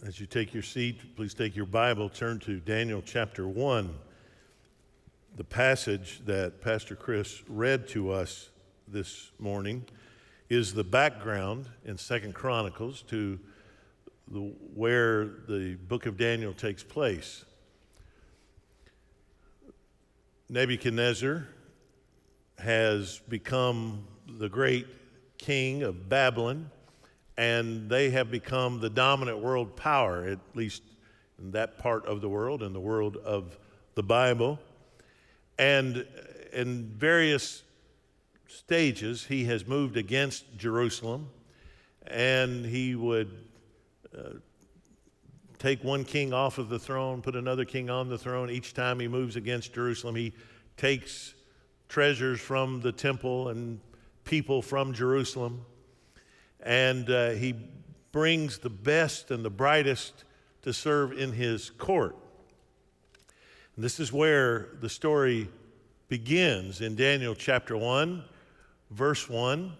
As you take your seat, please take your Bible, turn to Daniel chapter 1. The passage that Pastor Chris read to us this morning is the background in 2 Chronicles to where the book of Daniel takes place. Nebuchadnezzar has become the great king of Babylon, and they have become the dominant world power, at least in that part of the world, in the world of the Bible. And in various stages, he has moved against Jerusalem, and he would take one king off of the throne, put another king on the throne. Each time he moves against Jerusalem, he takes treasures from the temple and people from Jerusalem, and he brings the best and the brightest to serve in his court. And this is where the story begins in Daniel chapter 1, verse 1.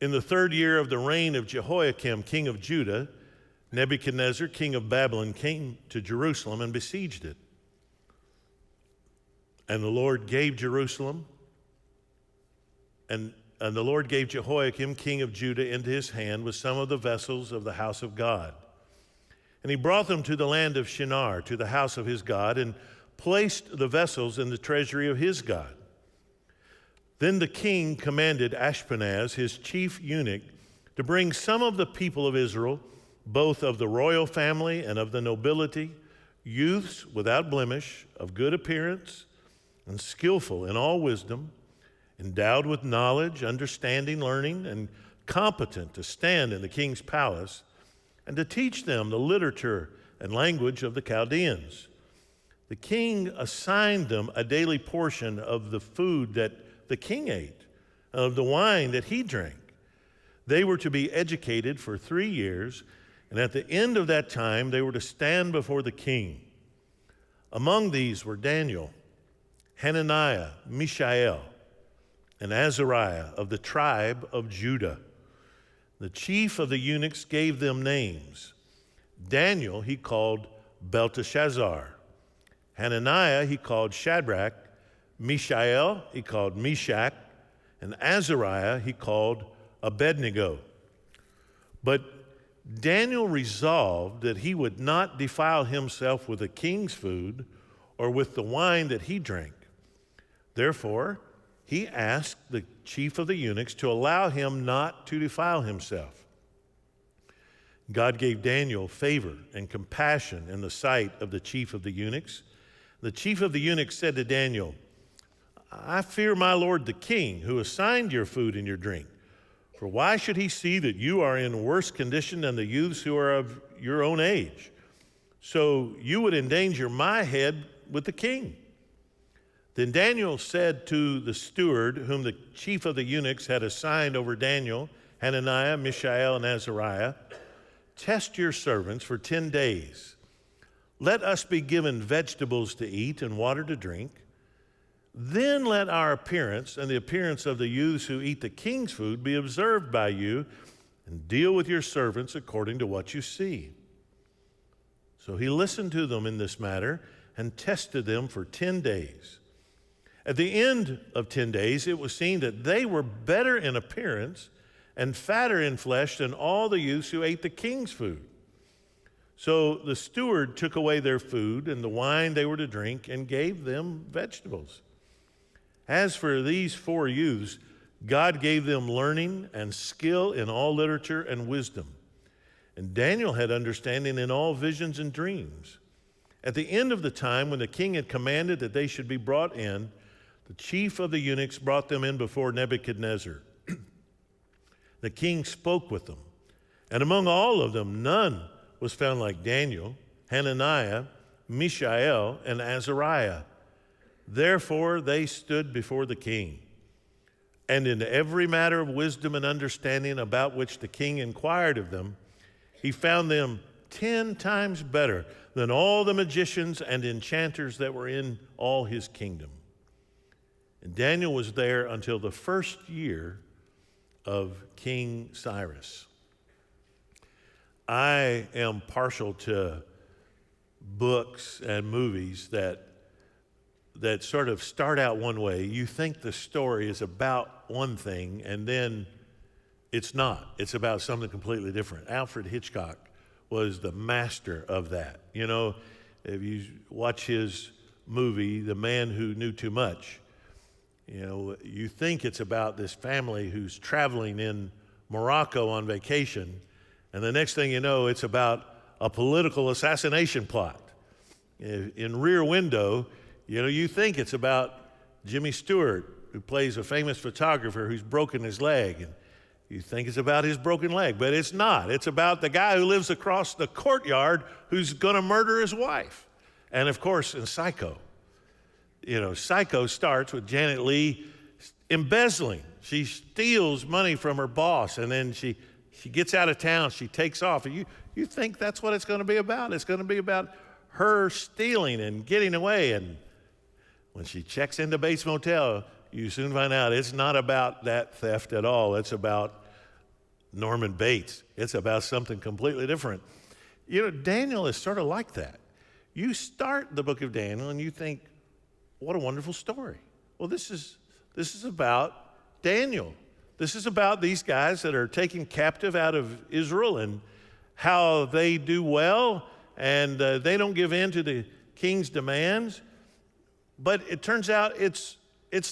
In the 3rd year of the reign of Jehoiakim, king of Judah, Nebuchadnezzar, king of Babylon, came to Jerusalem and besieged it. And the Lord gave Jerusalem, and the Lord gave Jehoiakim, king of Judah, into his hand with some of the vessels of the house of God. And he brought them to the land of Shinar, to the house of his God, and placed the vessels in the treasury of his God. Then the king commanded Ashpenaz, his chief eunuch, to bring some of the people of Israel, both of the royal family and of the nobility, youths without blemish, of good appearance, and skillful in all wisdom, endowed with knowledge, understanding, learning, and competent to stand in the king's palace, and to teach them the literature and language of the Chaldeans. The king assigned them a daily portion of the food that the king ate, and of the wine that he drank. They were to be educated for 3 years, and at the end of that time they were to stand before the king. Among these were Daniel, Hananiah, Mishael, and Azariah of the tribe of Judah. The chief of the eunuchs gave them names. Daniel he called Belteshazzar. Hananiah he called Shadrach. Mishael he called Meshach. And Azariah he called Abednego. But Daniel resolved that he would not defile himself with the king's food or with the wine that he drank. Therefore, he asked the chief of the eunuchs to allow him not to defile himself. God gave Daniel favor and compassion in the sight of the chief of the eunuchs. The chief of the eunuchs said to Daniel, "I fear my lord the king, who assigned your food and your drink. For why should he see that you are in worse condition than the youths who are of your own age? So you would endanger my head with the king." Then Daniel said to the steward, whom the chief of the eunuchs had assigned over Daniel, Hananiah, Mishael, and Azariah, "Test your servants for 10 days. Let us be given vegetables to eat and water to drink. Then let our appearance and the appearance of the youths who eat the king's food be observed by you, and deal with your servants according to what you see." So he listened to them in this matter and tested them for 10 days. At the end of 10 days, it was seen that they were better in appearance and fatter in flesh than all the youths who ate the king's food. So the steward took away their food and the wine they were to drink and gave them vegetables. As for these 4 youths, God gave them learning and skill in all literature and wisdom. And Daniel had understanding in all visions and dreams. At the end of the time, when the king had commanded that they should be brought in, the chief of the eunuchs brought them in before Nebuchadnezzar. The king spoke with them, and among all of them none was found like Daniel, Hananiah, Mishael, and Azariah. Therefore they stood before the king. And in every matter of wisdom and understanding about which the king inquired of them, he found them 10 times better than all the magicians and enchanters that were in all his kingdom. And Daniel was there until the 1st year of King Cyrus. I am partial to books and movies that sort of start out one way. You think the story is about one thing, and then it's not. It's about something completely different. Alfred Hitchcock was the master of that. You know, if you watch his movie, The Man Who Knew Too Much, you know, you think it's about this family who's traveling in Morocco on vacation, and the next thing you know, it's about a political assassination plot. In Rear Window, you know, you think it's about Jimmy Stewart, who plays a famous photographer who's broken his leg, and you think it's about his broken leg, but it's not. It's about the guy who lives across the courtyard who's going to murder his wife. And of course, in Psycho, you know, Psycho starts with Janet Leigh embezzling. She steals money from her boss, and then she gets out of town, she takes off. And you think that's what it's going to be about. It's going to be about her stealing and getting away. And when she checks into Bates Motel, you soon find out it's not about that theft at all. It's about Norman Bates. It's about something completely different. You know, Daniel is sort of like that. You start the book of Daniel and you think, what a wonderful story. Well, this is about Daniel. This is about these guys that are taken captive out of Israel and how they do well, and they don't give in to the king's demands. But it turns out it's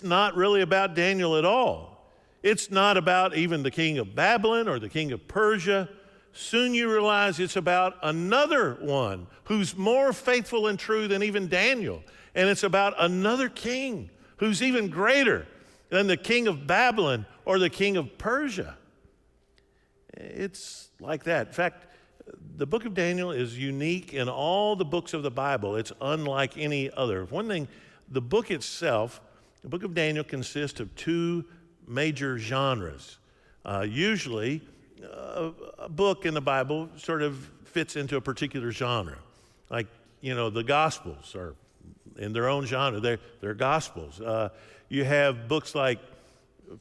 not really about Daniel at all. It's not about even the king of Babylon or the king of Persia. Soon you realize it's about another one who's more faithful and true than even Daniel. And it's about another king who's even greater than the king of Babylon or the king of Persia. It's like that. In fact, the book of Daniel is unique in all the books of the Bible. It's unlike any other. One thing, the book itself, the book of Daniel consists of two major genres. Usually, a book in the Bible sort of fits into a particular genre. Like, you know, the Gospels are in their own genre. They're Gospels. You have books like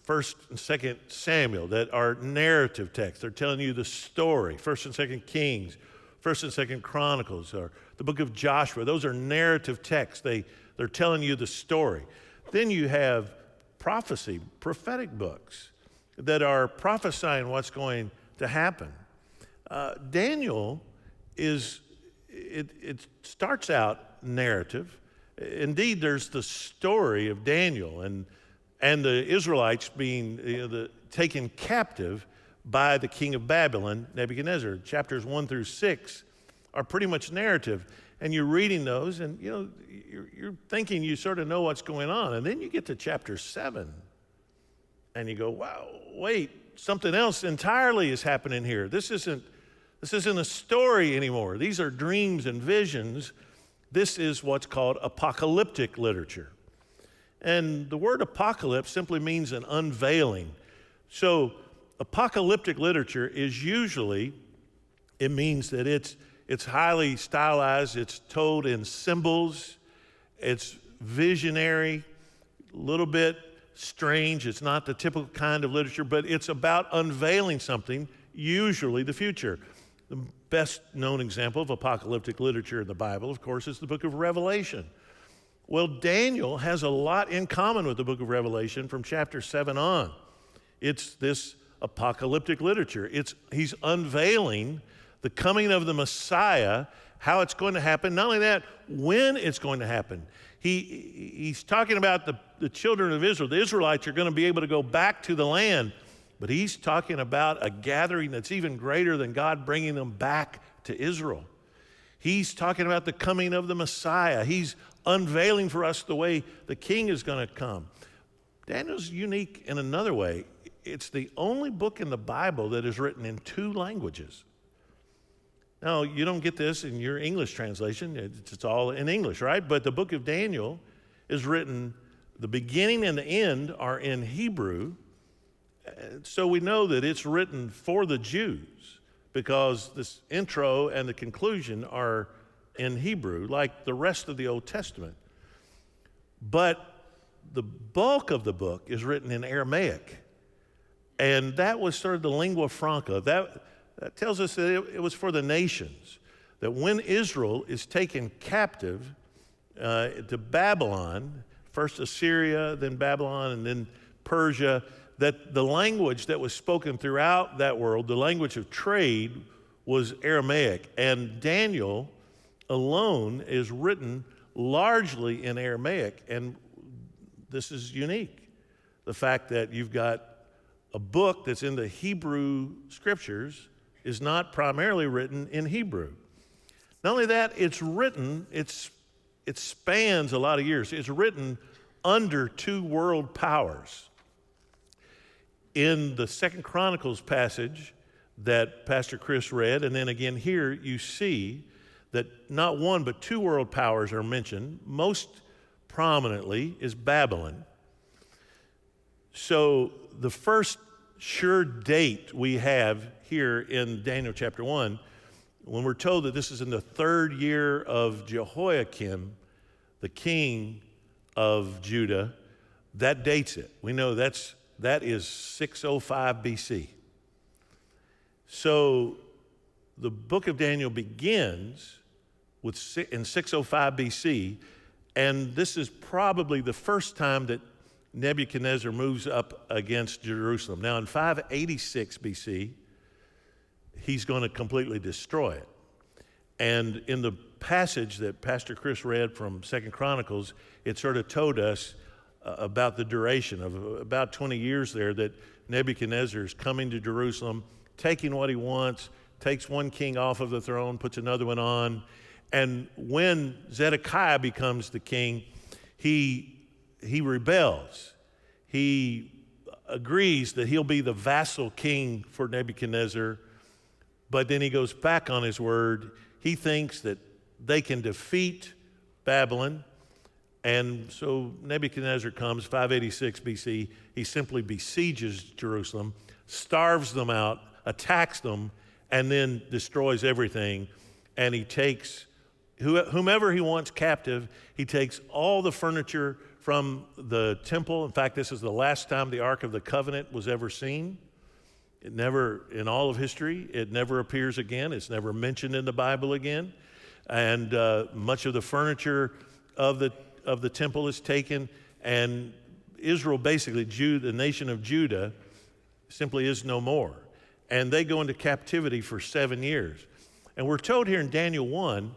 1st and 2nd Samuel that are narrative texts. They're telling you the story. 1st and 2nd Kings, 1st and 2nd Chronicles, or the book of Joshua. Those are narrative texts. They're telling you the story. Then you have prophecy, prophetic books that are prophesying what's going to happen. Daniel it starts out narrative. Indeed, there's the story of Daniel and the Israelites being taken captive by the king of Babylon, Nebuchadnezzar. Chapters 1 through 6 are pretty much narrative. And you're reading those, and you know, you're thinking you sort of know what's going on. And then you get to chapter 7, and you go, wow, wait, something else entirely is happening here. This isn't a story anymore. These are dreams and visions. This is what's called apocalyptic literature. And the word apocalypse simply means an unveiling. So apocalyptic literature is usually, it means that it's highly stylized, it's told in symbols, it's visionary, a little bit strange. It's not the typical kind of literature, but it's about unveiling something, usually the future. The best known example of apocalyptic literature in the Bible, of course, is the book of Revelation. Well, Daniel has a lot in common with the book of Revelation from chapter 7 on. It's this apocalyptic literature. He's unveiling the coming of the Messiah, how it's going to happen. Not only that, when it's going to happen. He's talking about the children of Israel. The Israelites are going to be able to go back to the land, but he's talking about a gathering that's even greater than God bringing them back to Israel. He's talking about the coming of the Messiah. He's unveiling for us the way the king is going to come. Daniel's unique in another way. It's the only book in the Bible that is written in 2 languages. Now, you don't get this in your English translation. It's all in English, right? But the book of Daniel is written, the beginning and the end are in Hebrew. So we know that it's written for the Jews because this intro and the conclusion are in Hebrew, like the rest of the Old Testament. But the bulk of the book is written in Aramaic. And that was sort of the lingua franca. that tells us that it was for the nations, that when Israel is taken captive to Babylon, first Assyria, then Babylon, and then Persia, that the language that was spoken throughout that world, the language of trade, was Aramaic. And Daniel alone is written largely in Aramaic, and this is unique. The fact that you've got a book that's in the Hebrew scriptures is not primarily written in Hebrew. Not only that, it's written, it spans a lot of years. It's written under two world powers. In the 2 Chronicles passage that Pastor Chris read, and then again here, you see that not one but two world powers are mentioned. Most prominently is Babylon. So the first sure date we have here in Daniel chapter 1, when we're told that this is in the third year of Jehoiakim, the king of Judah, that dates it. We know that is 605 BC. So the book of Daniel begins in 605 BC, and this is probably the first time that Nebuchadnezzar moves up against Jerusalem. Now in 586 BC, he's going to completely destroy it. And in the passage that Pastor Chris read from 2 Chronicles, it sort of told us about the duration of about 20 years there, that Nebuchadnezzar is coming to Jerusalem, taking what he wants, takes one king off of the throne, puts another one on. And when Zedekiah becomes the king, he rebels. He agrees that he'll be the vassal king for Nebuchadnezzar, but then he goes back on his word. He thinks that they can defeat Babylon. And so Nebuchadnezzar comes, 586 BC. He simply besieges Jerusalem, starves them out, attacks them, and then destroys everything. And he takes whomever he wants captive. He takes all the furniture from the temple. In fact, this is the last time the Ark of the Covenant was ever seen. It never, in all of history, it never appears again. It's never mentioned in the Bible again. And much of the furniture of the temple is taken, and Israel, basically, the nation of Judah, simply is no more. And they go into captivity for 7 years. And we're told here in Daniel 1,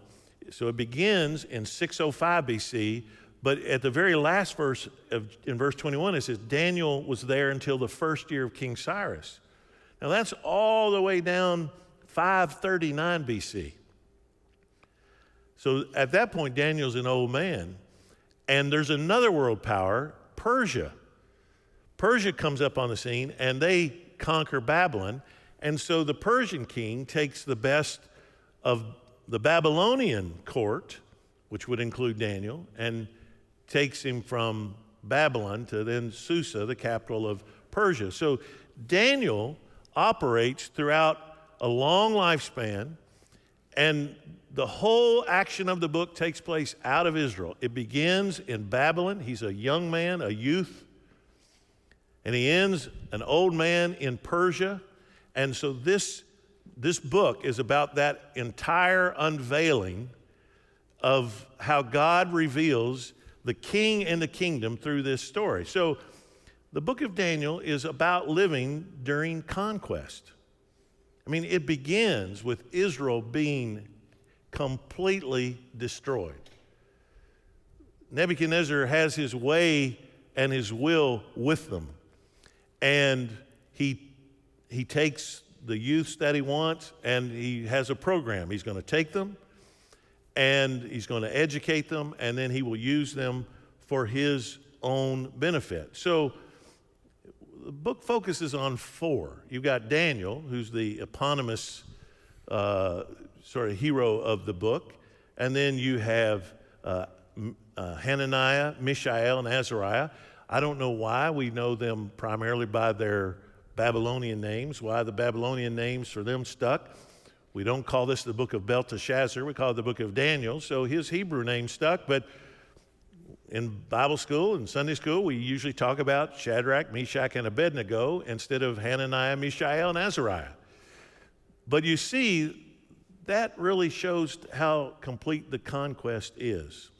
so it begins in 605 BC, but at the very last verse, in verse 21, it says, Daniel was there until the first year of King Cyrus. Now that's all the way down 539 BC. So at that point, Daniel's an old man. And there's another world power, Persia. Persia comes up on the scene, and they conquer Babylon. And so the Persian king takes the best of the Babylonian court, which would include Daniel, and takes him from Babylon to then Susa, the capital of Persia. So Daniel operates throughout a long lifespan, and the whole action of the book takes place out of Israel. It begins in Babylon. He's a young man, a youth, and he ends an old man in Persia. And so this book is about that entire unveiling of how God reveals the king and the kingdom through this story. So the book of Daniel is about living during conquest. I mean, it begins with Israel being completely destroyed. Nebuchadnezzar has his way and his will with them. And he takes the youths that he wants, and he has a program. He's going to take them, and he's going to educate them, and then he will use them for his own benefit. So the book focuses on four. You've got Daniel, who's the eponymous sort of hero of the book, and then you have Hananiah, Mishael, and Azariah. I don't know why we know them primarily by their Babylonian names, why the Babylonian names for them stuck. We don't call this the book of Belteshazzar, we call it the book of Daniel, so his Hebrew name stuck. But in Bible school and Sunday school, we usually talk about Shadrach, Meshach, and Abednego instead of Hananiah, Mishael, and Azariah. But you see, that really shows how complete the conquest is.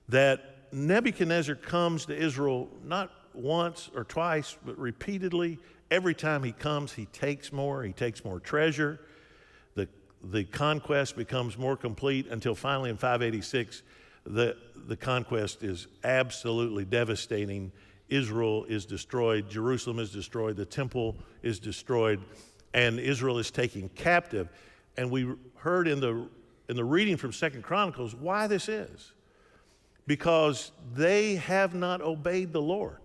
That Nebuchadnezzar comes to Israel not once or twice, but repeatedly. Every time he comes, he takes more treasure. The conquest becomes more complete until finally in 586, the conquest is absolutely devastating. Israel is destroyed, Jerusalem is destroyed, the temple is destroyed, and Israel is taken captive. And we heard in the reading from 2 Chronicles why this is. Because they have not obeyed the Lord.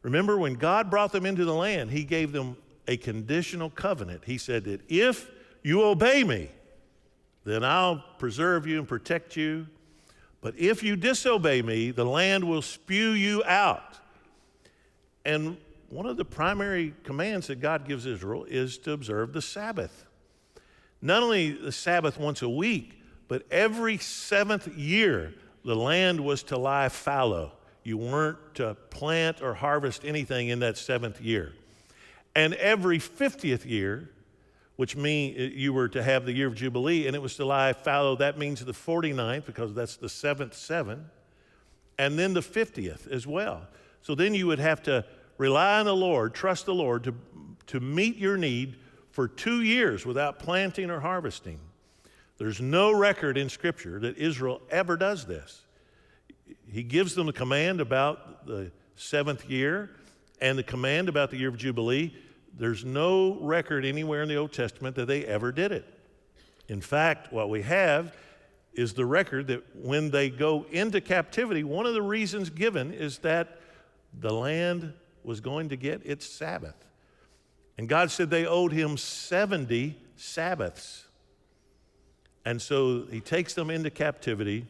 Remember, when God brought them into the land, he gave them a conditional covenant. He said that if you obey me, then I'll preserve you and protect you. But if you disobey me, the land will spew you out. And one of the primary commands that God gives Israel is to observe the Sabbath. Not only the Sabbath once a week, but every 7th year, the land was to lie fallow. You weren't to plant or harvest anything in that 7th year. And every 50th year, which means you were to have the year of Jubilee, and it was to lie fallow. That means the 49th, because that's the 7th 7, and then the 50th as well. So then you would have to rely on the Lord, trust the Lord to meet your need for 2 years without planting or harvesting. There's no record in Scripture that Israel ever does this. He gives them the command about the 7th year and the command about the year of Jubilee. There's no record anywhere in the Old Testament that they ever did it. In fact, what we have is the record that when they go into captivity, one of the reasons given is that the land was going to get its Sabbath. And God said they owed him 70 Sabbaths. And so he takes them into captivity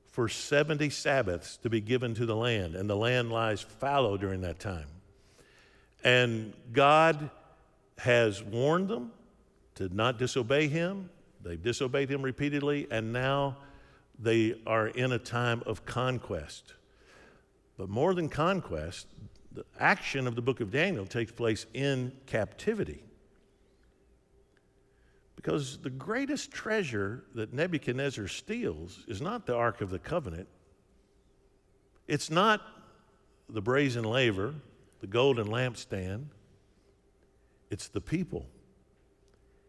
for 70 Sabbaths to be given to the land. And the land lies fallow during that time. And God has warned them to not disobey him. They've disobeyed him repeatedly, and now they are in a time of conquest. But more than conquest, the action of the book of Daniel takes place in captivity. Because the greatest treasure that Nebuchadnezzar steals is not the Ark of the Covenant. It's not the brazen laver, the golden lampstand. It's the people.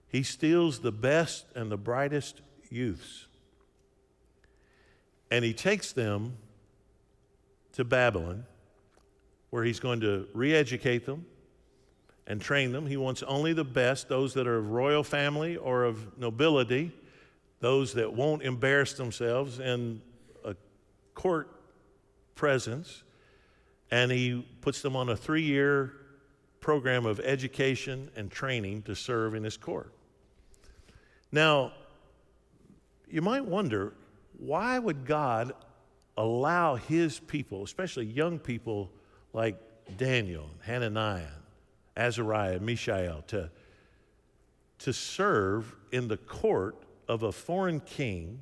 He steals the best and the brightest youths. And he takes them to Babylon, where he's going to re-educate them and train them. He wants only the best, those that are of royal family or of nobility, those that won't embarrass themselves in a court presence. And he puts them on a 3-year program of education and training to serve in his court. Now, you might wonder, why would God allow his people, especially young people like Daniel, Hananiah, Azariah, Mishael, to serve in the court of a foreign king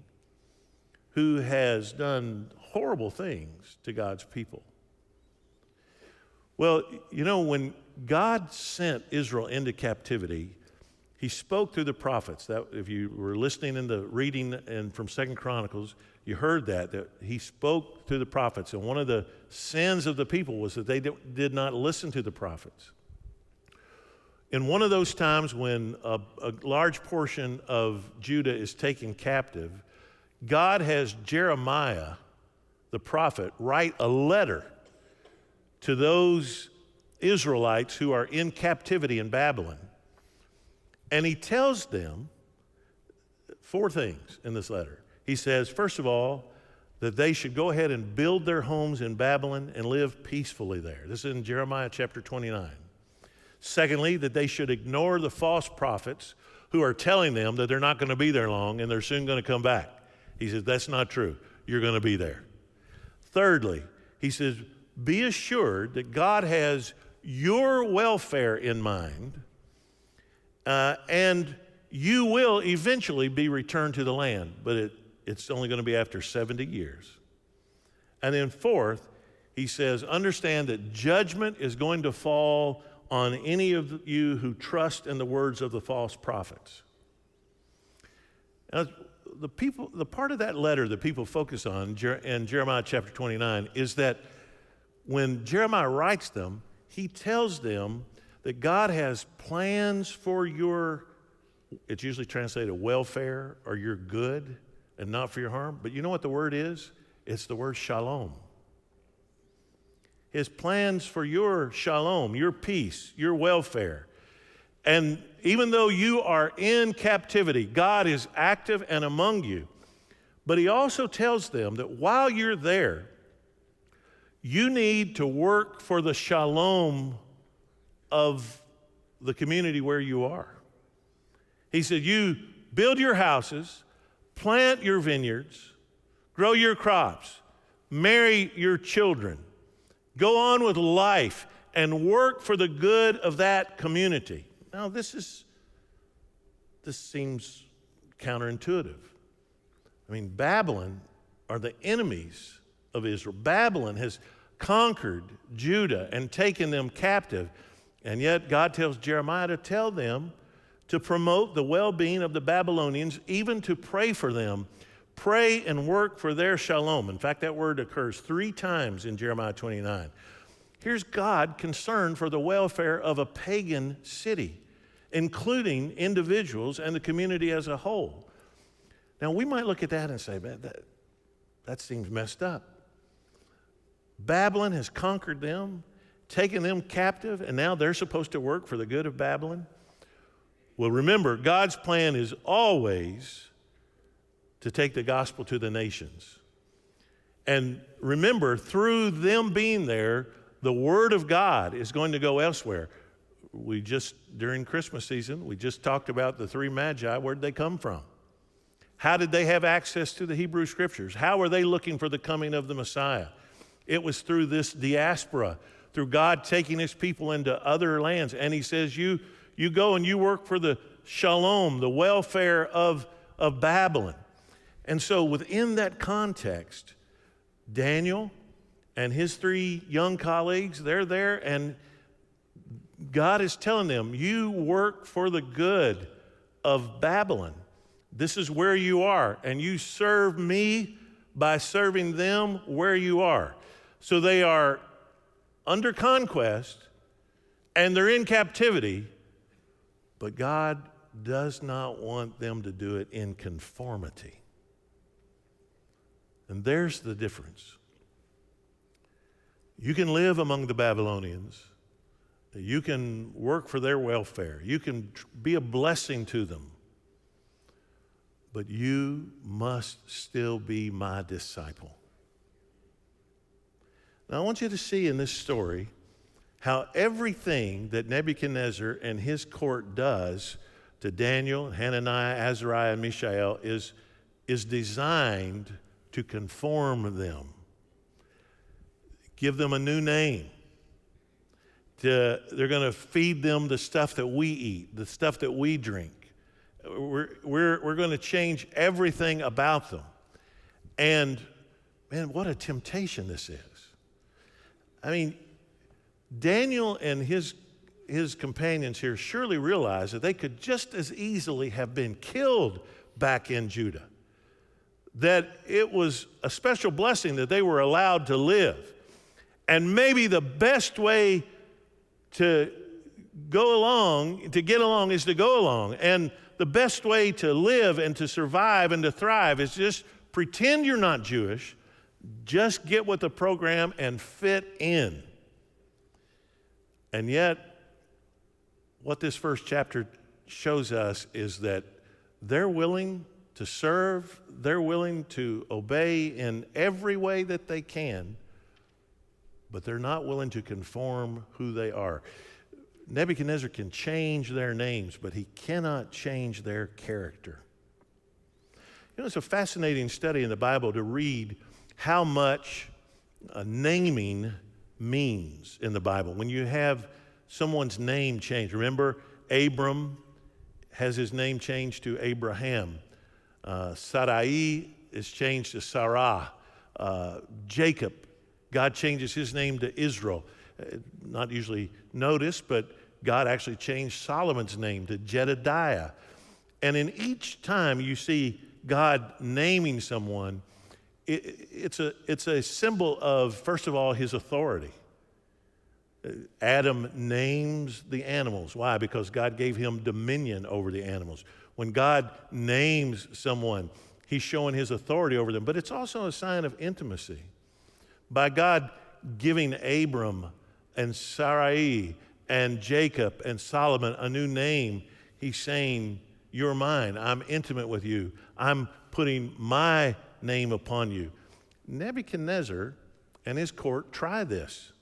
who has done horrible things to God's people? Well, you know, when God sent Israel into captivity, he spoke through the prophets. That, if you were listening in the reading and from 2 Chronicles, you heard that he spoke through the prophets. And one of the sins of the people was that they did not listen to the prophets. In one of those times when a large portion of Judah is taken captive, God has Jeremiah, the prophet, write a letter to those Israelites who are in captivity in Babylon. And he tells them 4 things in this letter. He says, first of all, that they should go ahead and build their homes in Babylon and live peacefully there. This is in Jeremiah chapter 29. Secondly, that they should ignore the false prophets who are telling them that they're not going to be there long and they're soon going to come back. He says, that's not true. You're going to be there. Thirdly, he says, be assured that God has your welfare in mind, and you will eventually be returned to the land, but it's only going to be after 70 years. And then fourth, he says, understand that judgment is going to fall on any of you who trust in the words of the false prophets. Now, the part of that letter that people focus on in Jeremiah chapter 29 is that when Jeremiah writes them, he tells them that God has plans for your, it's usually translated welfare or your good and not for your harm. But you know what the word is? It's the word shalom. His plans for your shalom, your peace, your welfare. And even though you are in captivity, God is active and among you. But he also tells them that while you're there, you need to work for the shalom of the community where you are. He said, you build your houses, plant your vineyards, grow your crops, marry your children, go on with life, and work for the good of that community. Now, this seems counterintuitive. I mean, Babylon are the enemies of Israel. Babylon has conquered Judah and taken them captive. And yet God tells Jeremiah to tell them to promote the well-being of the Babylonians, even to pray for them. Pray and work for their shalom. In fact, that word occurs 3 times in Jeremiah 29. Here's God concerned for the welfare of a pagan city, including individuals and the community as a whole. Now, we might look at that and say, man, that seems messed up. Babylon has conquered them, taken them captive, and now they're supposed to work for the good of Babylon? Well, remember, God's plan is always to take the gospel to the nations. And remember, through them being there, the word of God is going to go elsewhere. During Christmas season, we just talked about the 3 magi. Where did they come from? How did they have access to the Hebrew Scriptures? How were they looking for the coming of the Messiah? It was through this diaspora, through God taking his people into other lands. And he says, you go and you work for the shalom, the welfare of Babylon. And so within that context, Daniel and his 3 young colleagues, they're there, and God is telling them, you work for the good of Babylon. This is where you are, and you serve me by serving them where you are. So they are under conquest, and they're in captivity, but God does not want them to do it in conformity. And there's the difference. You can live among the Babylonians. You can work for their welfare. You can be a blessing to them. But you must still be my disciple. Now, I want you to see in this story how everything that Nebuchadnezzar and his court does to Daniel, Hananiah, Azariah, and Mishael is designed to conform them, give them a new name. They're going to feed them the stuff that we eat, the stuff that we drink. We're going to change everything about them. And man, what a temptation this is. I mean, Daniel and his companions here surely realized that they could just as easily have been killed back in Judah. That it was a special blessing that they were allowed to live. And maybe the best way to get along is to go along. And the best way to live and to survive and to thrive is just pretend you're not Jewish, just get with the program and fit in. And yet, what this first chapter shows us is that they're willing to serve, they're willing to obey in every way that they can, but they're not willing to conform who they are. Nebuchadnezzar can change their names, but he cannot change their character. You know, it's a fascinating study in the Bible to read how much naming means in the Bible. When you have someone's name changed, remember Abram has his name changed to Abraham. Sarai is changed to Sarah. Jacob, God changes his name to Israel. Not usually noticed, but God actually changed Solomon's name to Jedediah. And in each time you see God naming someone, it's a symbol of, first of all, his authority. Adam names the animals. Why? Because God gave him dominion over the animals. When God names someone, he's showing his authority over them. But it's also a sign of intimacy. By God giving Abram and Sarai and Jacob and Solomon a new name, he's saying, you're mine. I'm intimate with you. I'm putting my name upon you. Nebuchadnezzar and his court try this.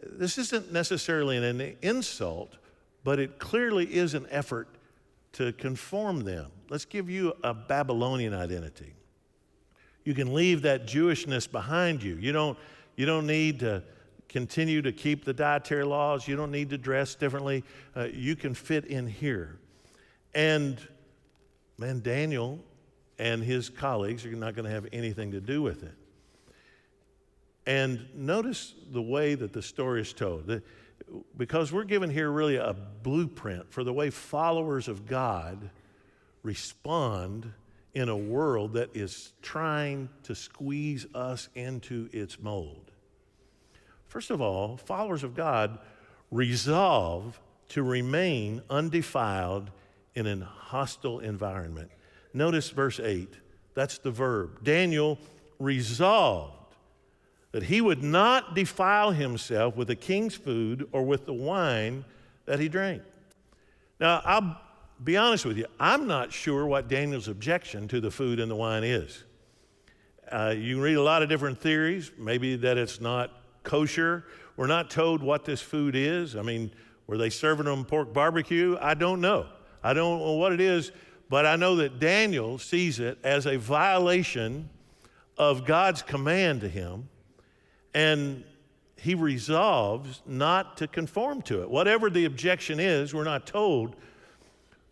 This isn't necessarily an insult, but it clearly is an effort to conform them. Let's give you a Babylonian identity. You can leave that Jewishness behind you. You don't need to continue to keep the dietary laws. You don't need to dress differently. You can fit in here. And man, Daniel and his colleagues are not going to have anything to do with it. And notice the way that the story is told. Because we're given here really a blueprint for the way followers of God respond in a world that is trying to squeeze us into its mold. First of all, followers of God resolve to remain undefiled in a hostile environment. Notice verse 8. That's the verb. Daniel resolved that he would not defile himself with the king's food or with the wine that he drank. Now, I'll be honest with you. I'm not sure what Daniel's objection to the food and the wine is. You can read a lot of different theories, maybe that it's not kosher. We're not told what this food is. I mean, were they serving them pork barbecue? I don't know. I don't know what it is, but I know that Daniel sees it as a violation of God's command to him, and he resolves not to conform to it. Whatever the objection is, we're not told.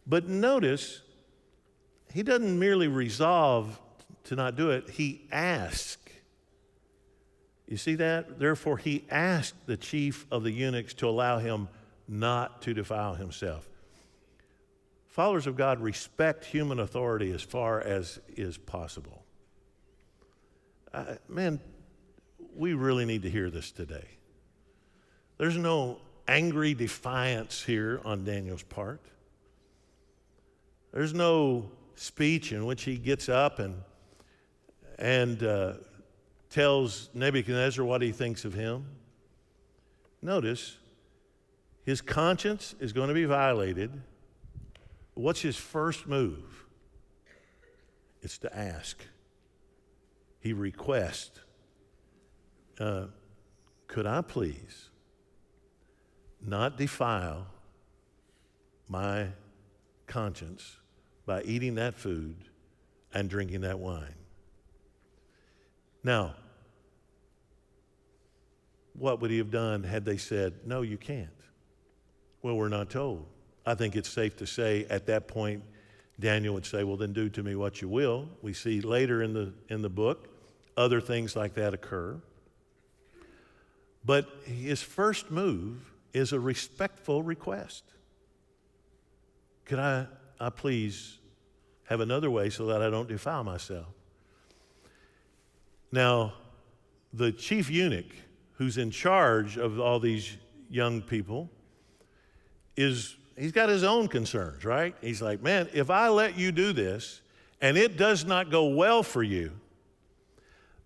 But notice, he doesn't merely resolve to not do it, he asks. You see that? Therefore, he asked the chief of the eunuchs to allow him not to defile himself. Followers of God respect human authority as far as is possible. Man, we really need to hear this today. There's no angry defiance here on Daniel's part. There's no speech in which he gets up and tells Nebuchadnezzar what he thinks of him. Notice, his conscience is going to be violated. What's his first move? It's to ask. He requests, could I please not defile my conscience by eating that food and drinking that wine? Now, what would he have done had they said, no, you can't? Well, we're not told. I think it's safe to say at that point, Daniel would say, well, then do to me what you will. We see later in the book, other things like that occur. But his first move is a respectful request. Could I please have another way so that I don't defile myself? Now, the chief eunuch who's in charge of all these young people he's got his own concerns, right? He's like, man, if I let you do this and it does not go well for you,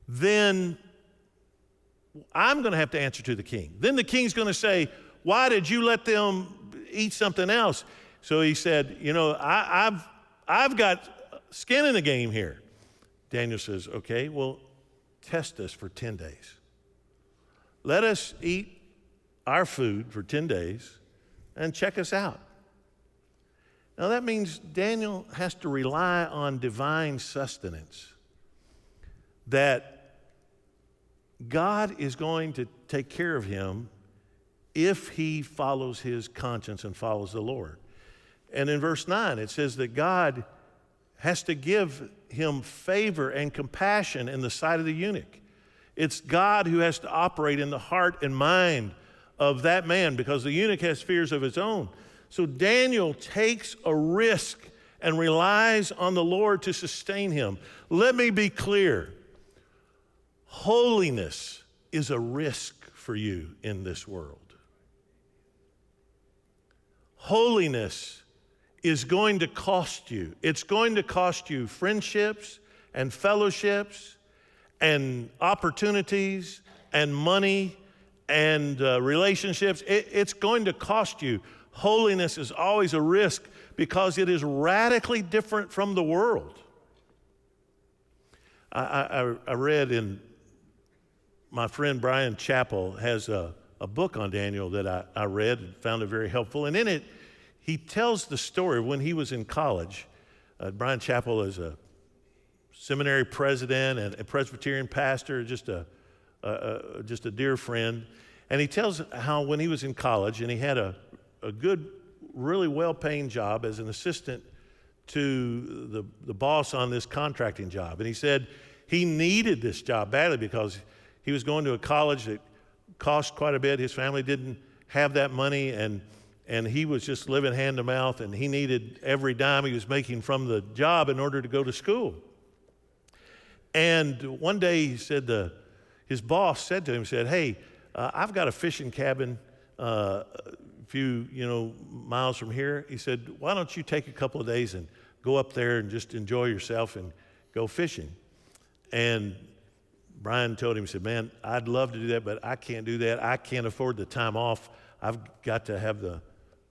then I'm going to have to answer to the king. Then the king's going to say, why did you let them eat something else? So he said, I've got skin in the game here. Daniel says, okay, well, test us for 10 days. Let us eat our food for 10 days and check us out. Now that means Daniel has to rely on divine sustenance, that God is going to take care of him if he follows his conscience and follows the Lord. And in verse 9, it says that God has to give him favor and compassion in the sight of the eunuch. It's God who has to operate in the heart and mind of that man because the eunuch has fears of his own. So Daniel takes a risk and relies on the Lord to sustain him. Let me be clear. Holiness is a risk for you in this world. Holiness is going to cost you. It's going to cost you friendships and fellowships and opportunities and money and relationships. It's going to cost you. Holiness is always a risk because it is radically different from the world. I read in, my friend Brian Chappell has a book on Daniel that I read and found it very helpful. And in it, he tells the story of when he was in college. Brian Chappell is a seminary president and a Presbyterian pastor, just a dear friend. And he tells how when he was in college and he had a good, really well-paying job as an assistant to the boss on this contracting job. And he said he needed this job badly because he was going to a college that cost quite a bit. His family didn't have that money, and he was just living hand to mouth, and he needed every dime he was making from the job in order to go to school. And one day he said his boss said to him, said, "Hey, I've got a fishing cabin a few miles from here." He said, "Why don't you take a couple of days and go up there and just enjoy yourself and go fishing?" And Brian told him, he said, "Man, I'd love to do that, but I can't do that. I can't afford the time off. I've got to have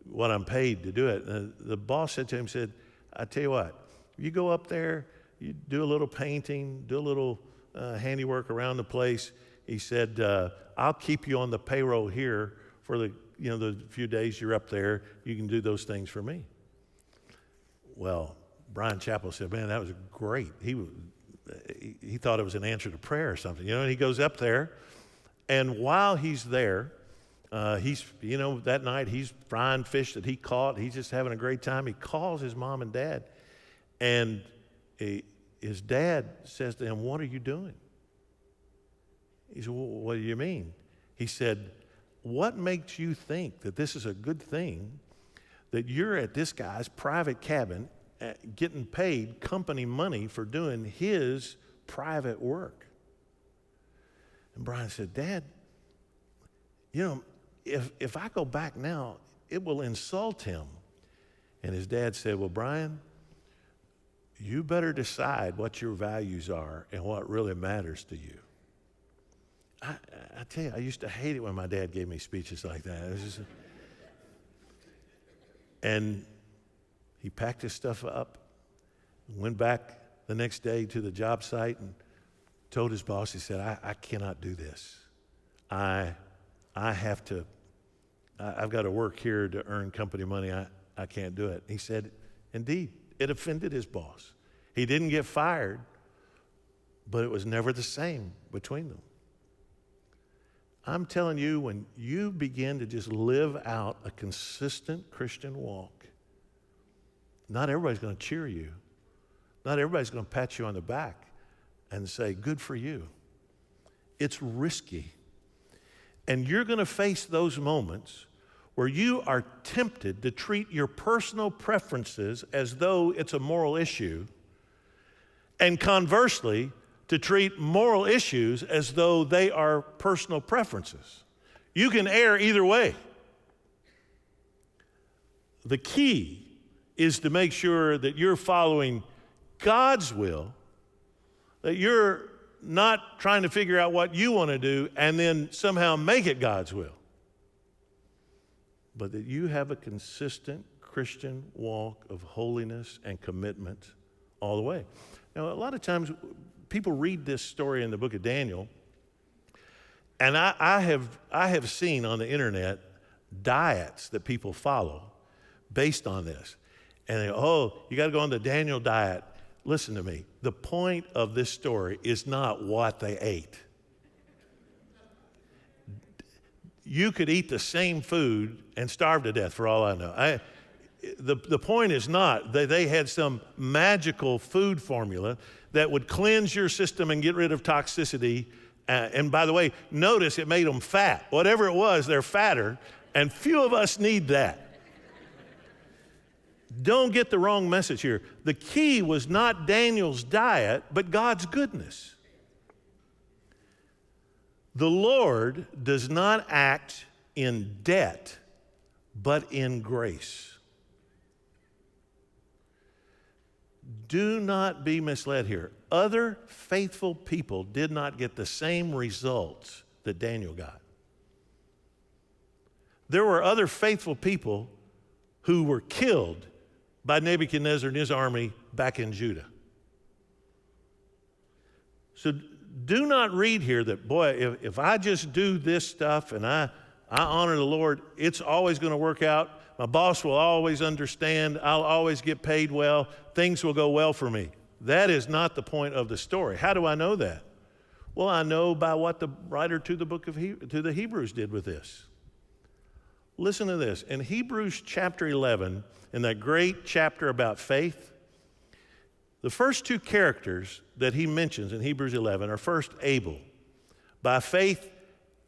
what I'm paid to do it." And the boss said to him, said, "I tell you what, you go up there, you do a little painting, do a little handiwork around the place." He said, "I'll keep you on the payroll here for the few days you're up there. You can do those things for me." Well, Brian Chappell said, "Man, that was great." He thought it was an answer to prayer or something, and he goes up there, and while he's there, that night he's frying fish that he caught. He's just having a great time. He calls his mom and dad, and his dad says to him, "What are you doing?" He said, "Well, what do you mean?" He said, "What makes you think that this is a good thing, that you're at this guy's private cabin getting paid company money for doing his private work?" And Brian said, "Dad, if I go back now, it will insult him." And his dad said, "Well, Brian, you better decide what your values are and what really matters to you." I tell you, I used to hate it when my dad gave me speeches like that. It was just, and he packed his stuff up, went back the next day to the job site and told his boss, he said, I cannot do this. I've got to work here to earn company money. I can't do it. He said, indeed, it offended his boss. He didn't get fired, but it was never the same between them. I'm telling you, when you begin to just live out a consistent Christian walk, not everybody's going to cheer you. Not everybody's going to pat you on the back and say, "Good for you." It's risky. And you're going to face those moments where you are tempted to treat your personal preferences as though it's a moral issue, and conversely, to treat moral issues as though they are personal preferences. You can err either way. The key is to make sure that you're following God's will, that you're not trying to figure out what you want to do and then somehow make it God's will, but that you have a consistent Christian walk of holiness and commitment all the way. Now, a lot of times people read this story in the book of Daniel, and I have seen on the internet diets that people follow based on this. And they go, "Oh, you got to go on the Daniel diet." Listen to me. The point of this story is not what they ate. You could eat the same food and starve to death for all I know. The point is not that they had some magical food formula that would cleanse your system and get rid of toxicity And by the way, notice it made them fat. Whatever it was, they're fatter, and few of us need that. Don't get the wrong message here. The key was not Daniel's diet, but God's goodness. The Lord does not act in debt, but in grace. Do not be misled here. Other faithful people did not get the same results that Daniel got. There were other faithful people who were killed by Nebuchadnezzar and his army back in Judah. So do not read here that, boy, if I just do this stuff and I honor the Lord, it's always going to work out. My boss will always understand. I'll always get paid well. Things will go well for me. That is not the point of the story. How do I know that? Well, I know by what the writer to the Hebrews did with this. Listen to this. In Hebrews chapter 11, in that great chapter about faith, the first two characters that he mentions in Hebrews 11 are first Abel. By faith,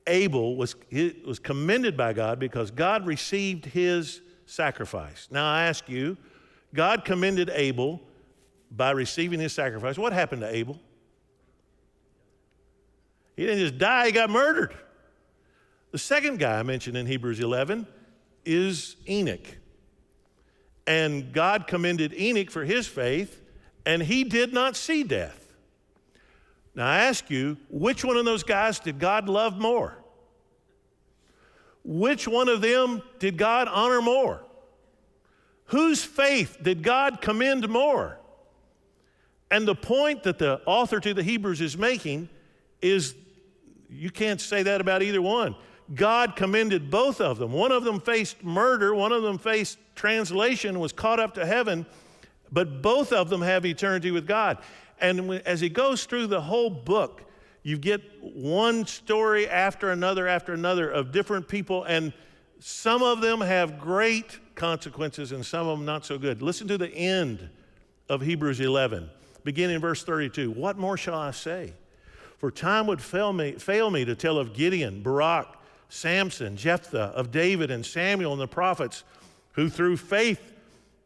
Abel was commended by God because God received his sacrifice. Now I ask you, God commended Abel by receiving his sacrifice. What happened to Abel? He didn't just die, he got murdered. The second guy I mentioned in Hebrews 11 is Enoch. And God commended Enoch for his faith, and he did not see death. Now I ask you, which one of those guys did God love more? Which one of them did God honor more? Whose faith did God commend more? And the point that the author to the Hebrews is making is you can't say that about either one. God commended both of them. One of them faced murder, one of them faced translation, was caught up to heaven, but both of them have eternity with God. And as he goes through the whole book, you get one story after another of different people, and some of them have great consequences and some of them not so good. Listen to the end of Hebrews 11, beginning in verse 32. What more shall I say? For time would fail me to tell of Gideon, Barak, Samson, Jephthah, of David and Samuel and the prophets, who through faith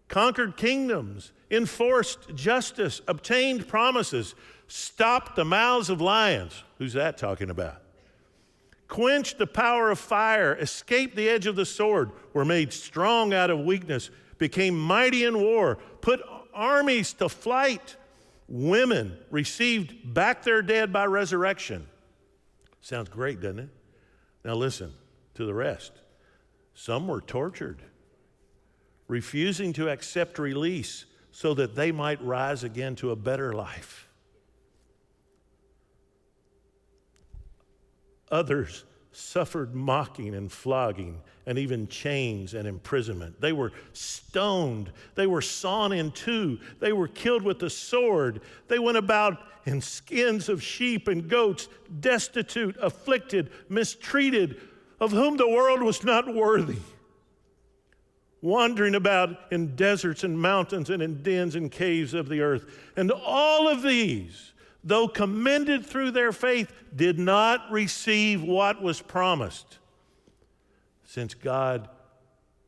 conquered kingdoms, enforced justice, obtained promises, stopped the mouths of lions. Who's that talking about? Quenched the power of fire, escaped the edge of the sword, were made strong out of weakness, became mighty in war, put armies to flight. Women received back their dead by resurrection. Sounds great, doesn't it? Now listen to the rest. Some were tortured, refusing to accept release so that they might rise again to a better life. Others suffered mocking and flogging and even chains and imprisonment. They were stoned. They were sawn in two. They were killed with the sword. They went about in skins of sheep and goats, destitute, afflicted, mistreated, of whom the world was not worthy, wandering about in deserts and mountains and in dens and caves of the earth. And all of these, though commended through their faith, did not receive what was promised, since God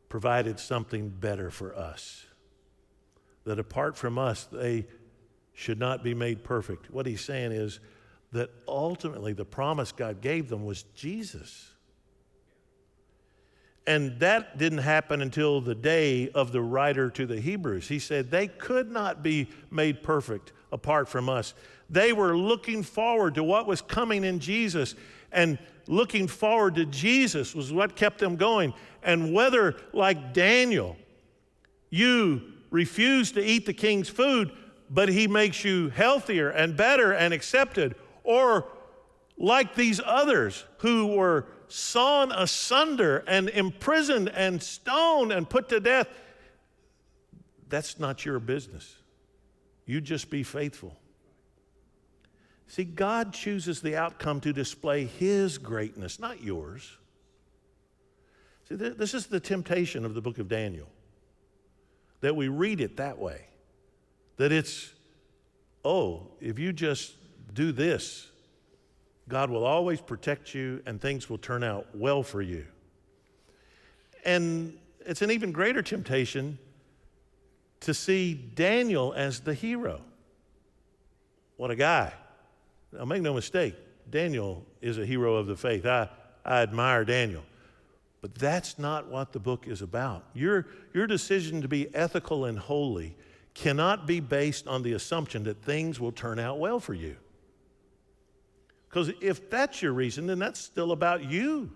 provided something better for us, that apart from us, they should not be made perfect. What he's saying is that ultimately the promise God gave them was Jesus. And that didn't happen until the day of the writer to the Hebrews. He said they could not be made perfect apart from us. They were looking forward to what was coming in Jesus, and looking forward to Jesus was what kept them going. And whether, like Daniel, you refuse to eat the king's food, but he makes you healthier and better and accepted, or like these others who were sawn asunder and imprisoned and stoned and put to death, that's not your business. You just be faithful. See, God chooses the outcome to display his greatness, not yours. See, this is the temptation of the book of Daniel, that we read it that way, that it's, oh, if you just do this, God will always protect you and things will turn out well for you. And it's an even greater temptation to see Daniel as the hero. What a guy. Now, make no mistake, Daniel is a hero of the faith. I admire Daniel. But that's not what the book is about. Your decision to be ethical and holy cannot be based on the assumption that things will turn out well for you. Because if that's your reason, then that's still about you.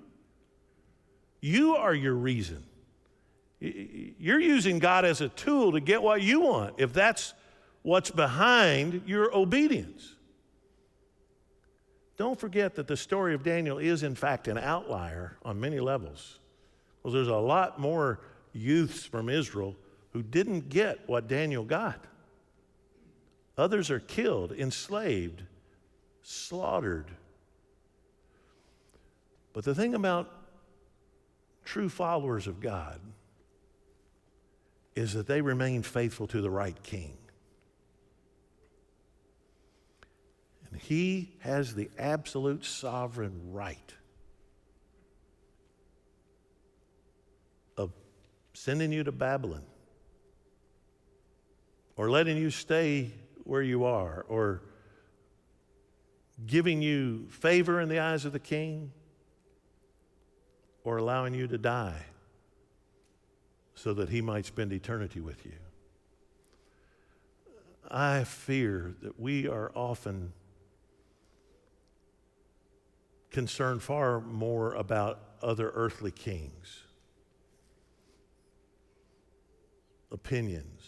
You are your reason. You're using God as a tool to get what you want, if that's what's behind your obedience. Don't forget that the story of Daniel is, in fact, an outlier on many levels. Well, there's a lot more youths from Israel who didn't get what Daniel got. Others are killed, enslaved, slaughtered. But the thing about true followers of God is that they remain faithful to the right king. And he has the absolute sovereign right of sending you to Babylon, or letting you stay where you are, or giving you favor in the eyes of the king, or allowing you to die so that he might spend eternity with you. I fear that we are often concerned far more about other earthly kings, opinions,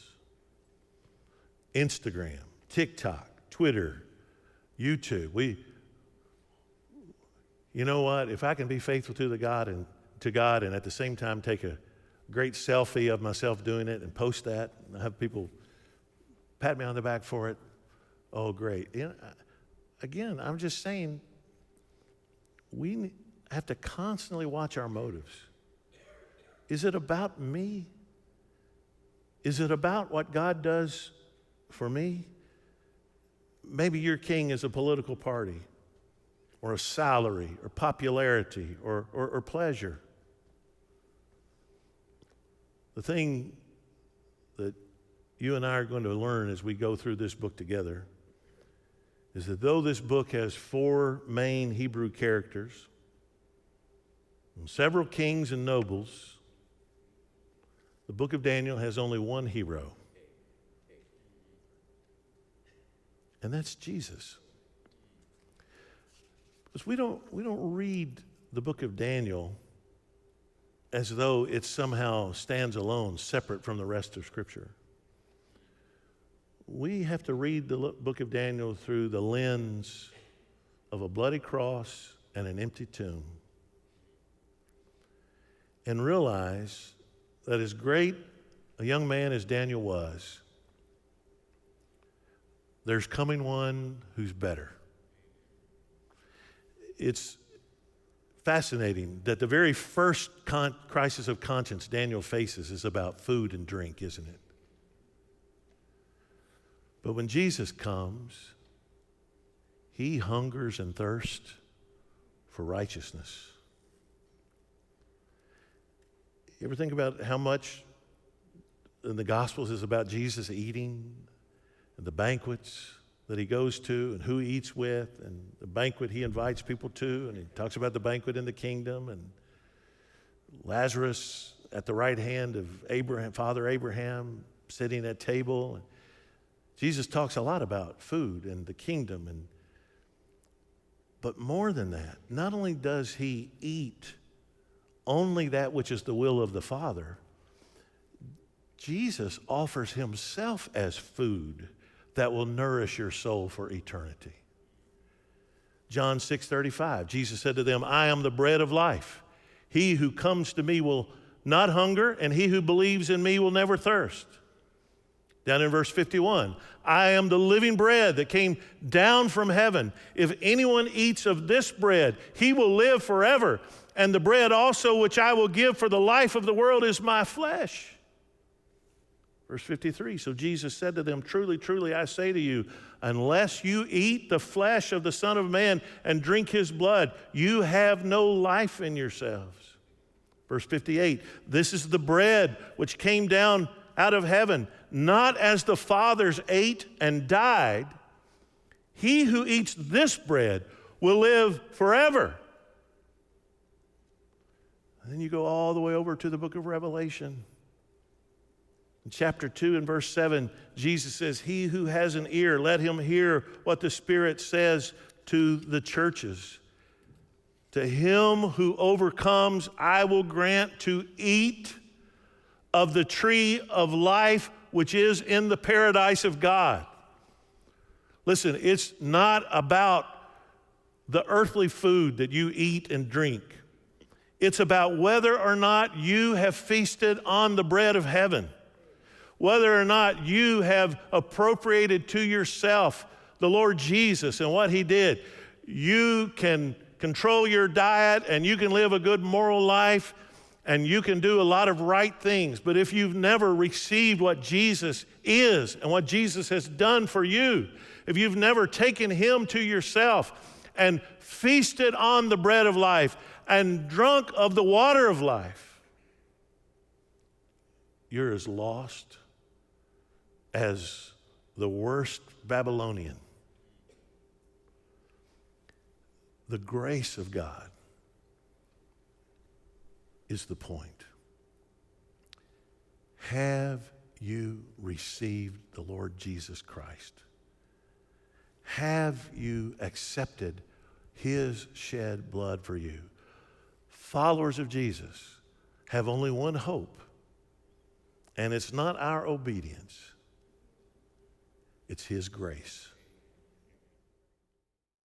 Instagram, TikTok, Twitter, YouTube. You know what? If I can be faithful to God and at the same time take a great selfie of myself doing it and post that, and have people pat me on the back for it, oh, great. Again, I'm just saying, we have to constantly watch our motives. Is it about me? Is it about what God does for me? Maybe your king is a political party, or a salary, or popularity, or pleasure. The thing that you and I are going to learn as we go through this book together is that though this book has 4 main Hebrew characters, and several kings and nobles, the book of Daniel has only one hero. And that's Jesus. Because we don't read the book of Daniel as though it somehow stands alone, separate from the rest of Scripture. We have to read the book of Daniel through the lens of a bloody cross and an empty tomb, and realize that as great a young man as Daniel was, there's coming one who's better. It's fascinating that the very first crisis of conscience Daniel faces is about food and drink, isn't it? But when Jesus comes, he hungers and thirsts for righteousness. You ever think about how much in the Gospels is about Jesus eating, and the banquets that he goes to, and who he eats with, and the banquet he invites people to, and he talks about the banquet in the kingdom, and Lazarus at the right hand of Abraham, Father Abraham, sitting at table. Jesus talks a lot about food and the kingdom, but more than that, not only does he eat only that which is the will of the Father, Jesus offers himself as food that will nourish your soul for eternity. John 6:35, Jesus said to them, I am the bread of life. He who comes to me will not hunger, and he who believes in me will never thirst. Down in verse 51, I am the living bread that came down from heaven. If anyone eats of this bread, he will live forever. And the bread also which I will give for the life of the world is my flesh. Verse 53, so Jesus said to them, truly, truly, I say to you, unless you eat the flesh of the Son of Man and drink his blood, you have no life in yourselves. Verse 58, this is the bread which came down out of heaven, not as the fathers ate and died. He who eats this bread will live forever. And then you go all the way over to the book of Revelation. In chapter 2 and verse 7, Jesus says, he who has an ear, let him hear what the Spirit says to the churches. To him who overcomes, I will grant to eat of the tree of life, which is in the paradise of God. Listen, it's not about the earthly food that you eat and drink. It's about whether or not you have feasted on the bread of heaven, whether or not you have appropriated to yourself the Lord Jesus and what he did. You can control your diet and you can live a good moral life and you can do a lot of right things. But if you've never received what Jesus is and what Jesus has done for you, if you've never taken him to yourself and feasted on the bread of life and drunk of the water of life, you're as lost as the worst Babylonian. The grace of God is the point. Have you received the Lord Jesus Christ? Have you accepted his shed blood for you? Followers of Jesus have only one hope, and it's not our obedience. It's his grace.